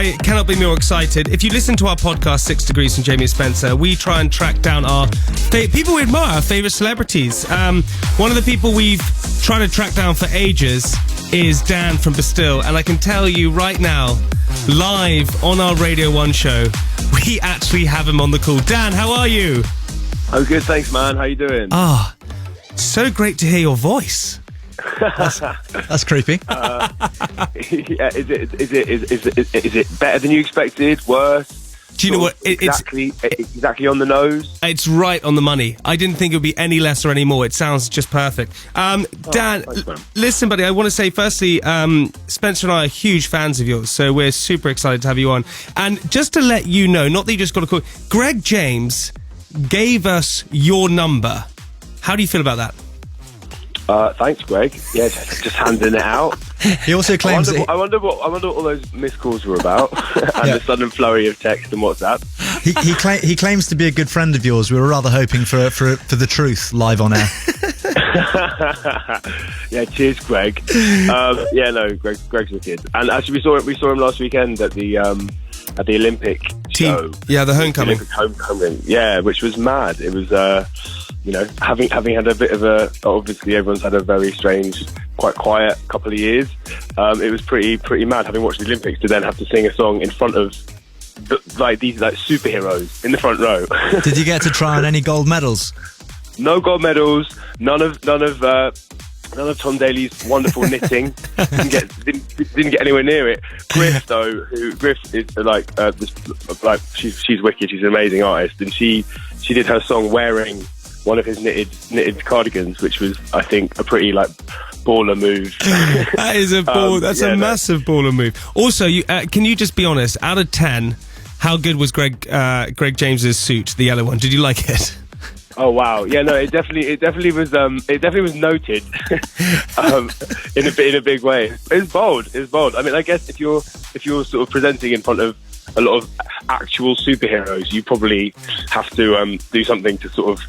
I cannot be more excited. If you listen to our podcast, 6 Degrees from Jamie and Spencer, we try and track down our people we admire, our favourite celebrities. One of the people we've tried to track down for ages is Dan from Bastille, and I can tell you right now, live on our Radio 1 show, we actually have him on the call. Dan, how are you? I'm good, thanks, man. How you doing? So great to hear your voice. That's creepy. Yeah, is it better than you expected? Worse? Do you know what? It's exactly on the nose. It's right on the money. I didn't think it would be any less or any more. It sounds just perfect. Dan, thanks, listen, buddy, I want to say firstly, Spencer and I are huge fans of yours, so we're super excited to have you on. And just to let you know, not that you just got a call, Greg James gave us your number. How do you feel about that? Thanks, Greg. Yeah, just handing it out. He also claims I wonder what all those missed calls were about, and the sudden flurry of text and WhatsApp. He claims to be a good friend of yours. We were rather hoping for the truth live on air. Yeah, cheers, Greg. Greg's a kid, and actually we saw him last weekend at the Olympic show. Yeah, the homecoming. Olympic homecoming. Yeah, which was mad. It was having had a bit of obviously everyone's had a very strange, quite quiet couple of years. It was pretty mad having watched the Olympics to then have to sing a song in front of these superheroes in the front row. Did you get to try on any gold medals? No gold medals. None of Tom Daly's wonderful knitting. Didn't get anywhere near it. Griff is she's wicked. She's an amazing artist, and she did her song wearing one of his knitted cardigans, which was, I think, a pretty baller move. That is a ball. That's a massive baller move. Also, can you just be honest? Out of 10, how good was Greg James's suit, the yellow one? Did you like it? Oh wow! Yeah, no, it definitely was noted in a big way. It's bold. I mean, I guess if you're sort of presenting in front of a lot of actual superheroes, you probably have to do something to sort of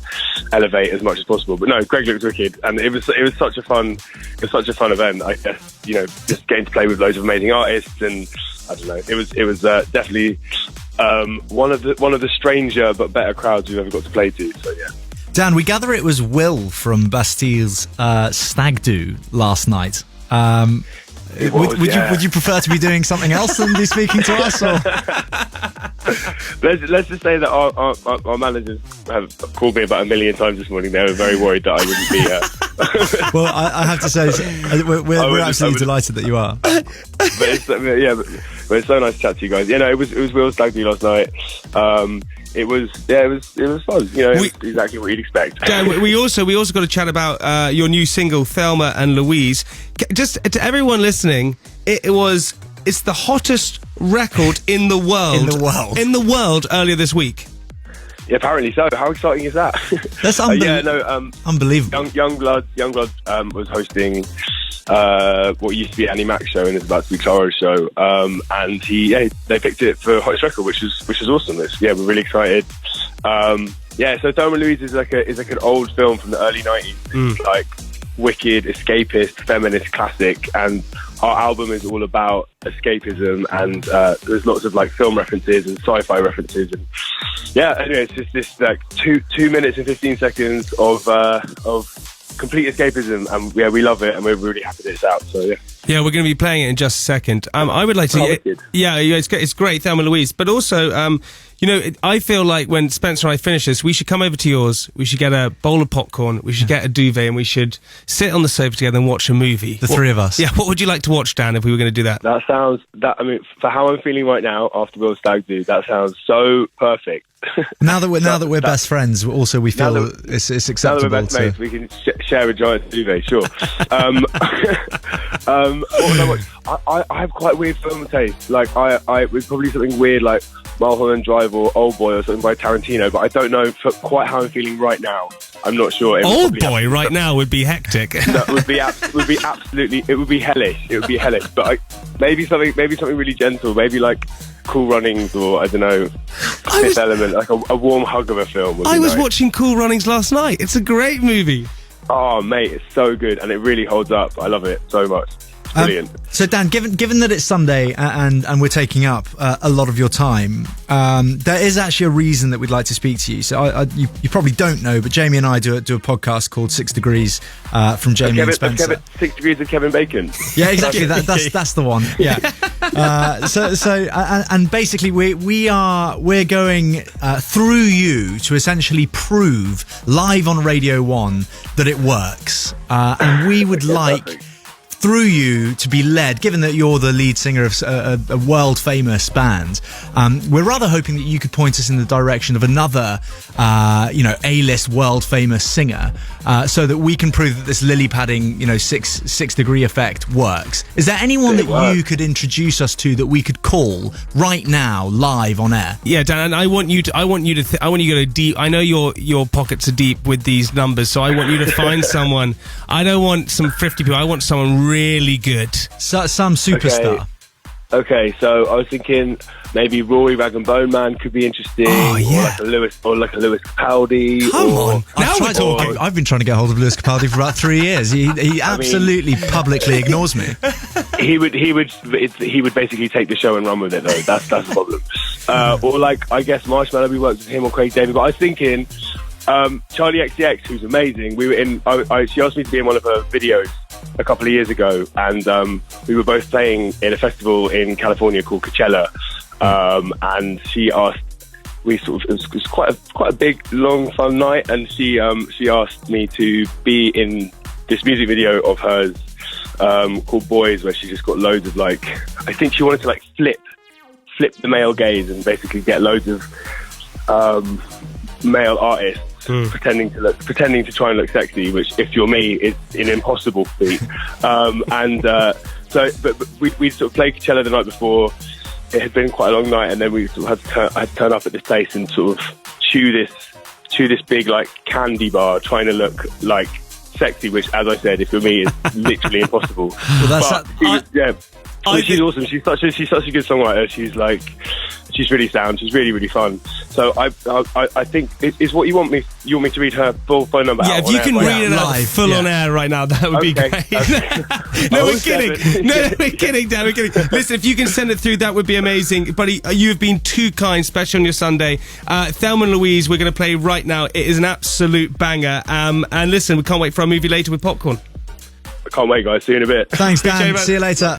elevate as much as possible. But no, Greg looked wicked, and it was such a fun event. I guess, just getting to play with loads of amazing artists, and I don't know, it was definitely one of the stranger but better crowds we've ever got to play to. So yeah. Dan, we gather it was Will from Bastille's stag do last night. Would you prefer to be doing something else than be speaking to us? Or? Let's just say that our managers have called me about 1 million times this morning. They were very worried that I wouldn't be here. Well, I have to say, we're absolutely delighted that you are. But it's so nice to chat to you guys. Yeah, no, it was Will's stag do last night. It was fun. It's exactly what you'd expect. Dan, we also got to chat about your new single, Thelma and Louise. Just to everyone listening, it's the hottest record in the world earlier this week. Yeah, apparently so. How exciting is that? That's unbelievable. Youngblood was hosting what used to be Annie Mac's show and is about to be Clara's show, and they picked it for hottest record, which is awesome. We're really excited. So Thelma and Louise is like an old film from the early 90s. It's wicked, escapist, feminist classic, and our album is all about escapism, and there's lots of film references and sci-fi references, and anyway, it's just this 2 minutes and 15 seconds of complete escapism, and we love it, and we're really happy that it's out. So yeah, we're going to be playing it in just a second. I would like to. It's great, Thelma and Louise, but also, I feel like when Spencer and I finish this, we should come over to yours. We should get a bowl of popcorn. We should get a duvet, and we should sit on the sofa together and watch a movie. The three of us. Yeah. What would you like to watch, Dan? If we were going to do that? For how I'm feeling right now after Will's stag do, that sounds so perfect. Now that we're best friends, also we feel it's acceptable. Now that we're best mates, we can share a giant duvet. Sure. I have quite weird film taste. It was probably something weird like Mulholland Drive or Old Boy or something by Tarantino, but I don't know quite how I'm feeling right now. I'm not sure. Old Boy right now would be hectic. That would be absolutely. It would be hellish. It would be hellish. But maybe something really gentle. Maybe like Cool Runnings, or I don't know, Fifth Element, like a warm hug of a film. I was watching Cool Runnings last night. It's a great movie. Oh, mate, it's so good, and it really holds up. I love it so much. Brilliant. So Dan, given that it's Sunday and we're taking up a lot of your time, there is actually a reason that we'd like to speak to you. So you probably don't know, but Jamie and I do a podcast called 6 Degrees from Jamie and Spencer. 6 Degrees of Kevin Bacon. Yeah, exactly. That's the one. Yeah. And basically we're going through you to essentially prove live on Radio 1 that it works, and we would like. Perfect. Through you to be led, given that you're the lead singer of a world famous band, we're rather hoping that you could point us in the direction of another, A-list world famous singer, so that we can prove that this lily padding, 6 degree effect works. Is there anyone that you could introduce us to that we could call right now, live on air? Yeah, Dan, and I want you to go deep. I know your pockets are deep with these numbers, so I want you to find someone. I don't want some 50 people. I want someone really good. Some superstar. Okay, so I was thinking maybe Rory Rag and Bone Man could be interesting. Oh, yeah. Or like a Lewis Capaldi. Come on. Now we're talking. I've been trying to get hold of Lewis Capaldi for about 3 years. He absolutely publicly ignores me. He would basically take the show and run with it though. That's the problem. Or like I guess Marshmallow, we worked with him, or Craig David. But I was thinking Charlie XCX, who's amazing. We were in. She asked me to be in one of her videos a couple of years ago, and we were both playing in a festival in California called Coachella, and she asked. It was quite a big, long, fun night, and she asked me to be in this music video of hers called Boys, where she just got loads of I think she wanted to flip the male gaze and basically get loads of male artists pretending to try and look sexy, which if you're me is an impossible feat. But we sort of played Coachella the night before. It had been quite a long night, and then we sort of had to turn up at this place and sort of chew this big candy bar, trying to look like sexy, which, as I said, if you're me, is literally impossible. Well, she's awesome. She's such a good songwriter. She's really sound. She's really, really fun. So I think is what you want me to read her full phone number. Yeah, if you can read it out full on air right now, that would be great. Okay. No, we're kidding. No, we're kidding, Dan. We're kidding. Listen, if you can send it through, that would be amazing. Buddy, you have been too kind, especially on your Sunday. Thelma and Louise, we're going to play right now. It is an absolute banger. And listen, we can't wait for our movie later with popcorn. I can't wait, guys. See you in a bit. Thanks, Dan. See you later.